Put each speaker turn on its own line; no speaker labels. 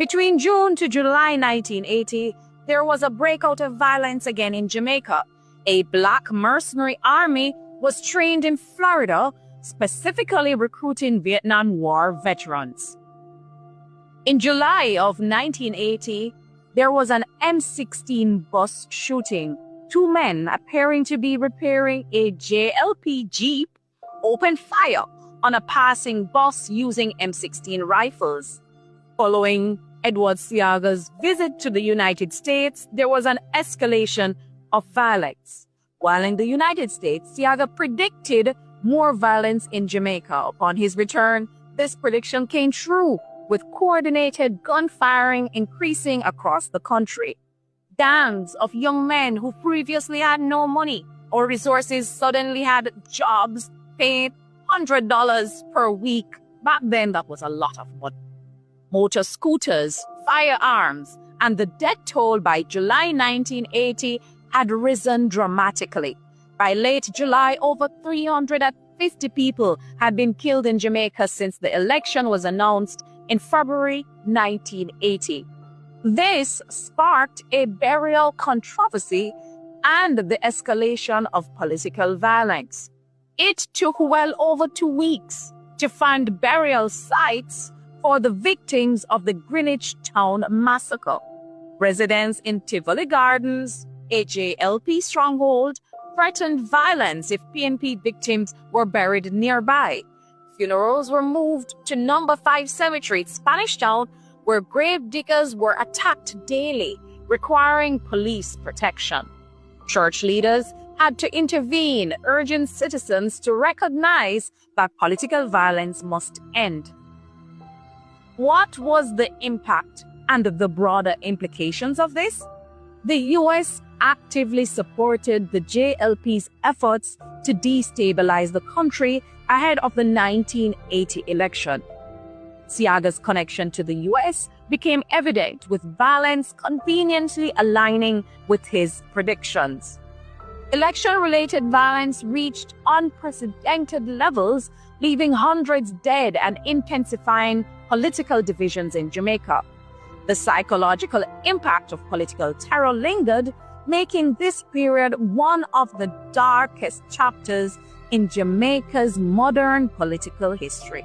Between June to July 1980, there was a breakout of violence again in Jamaica. A black mercenary army was trained in Florida, specifically recruiting Vietnam War veterans. In July of 1980, there was an M16 bus shooting. Two men appearing to be repairing a JLP Jeep opened fire on a passing bus using M16 rifles. Following Edward Seaga's visit to the United States, there was an escalation of violence. While in the United States, Seaga predicted more violence in Jamaica. Upon his return, this prediction came true, with coordinated gunfiring increasing across the country. Gangs of young men who previously had no money or resources suddenly had jobs paid $100 per week. Back then, that was a lot of money. Motor scooters, firearms, and the death toll by July 1980 had risen dramatically. By late July, over 350 people had been killed in Jamaica since the election was announced in February 1980. This sparked a burial controversy and the escalation of political violence. It took well over 2 weeks to find burial sites for the victims of the Greenwich Town massacre. Residents in Tivoli Gardens, a JLP stronghold, threatened violence if PNP victims were buried nearby. Funerals were moved to No. 5 Cemetery, Spanish Town, where grave diggers were attacked daily, requiring police protection. Church leaders had to intervene, urging citizens to recognize that political violence must end. What was the impact and the broader implications of this? The U.S. actively supported the JLP's efforts to destabilize the country ahead of the 1980 election. Seaga's connection to the U.S. became evident, with violence conveniently aligning with his predictions. Election-related violence reached unprecedented levels, leaving hundreds dead and intensifying political divisions in Jamaica. The psychological impact of political terror lingered, making this period one of the darkest chapters in Jamaica's modern political history.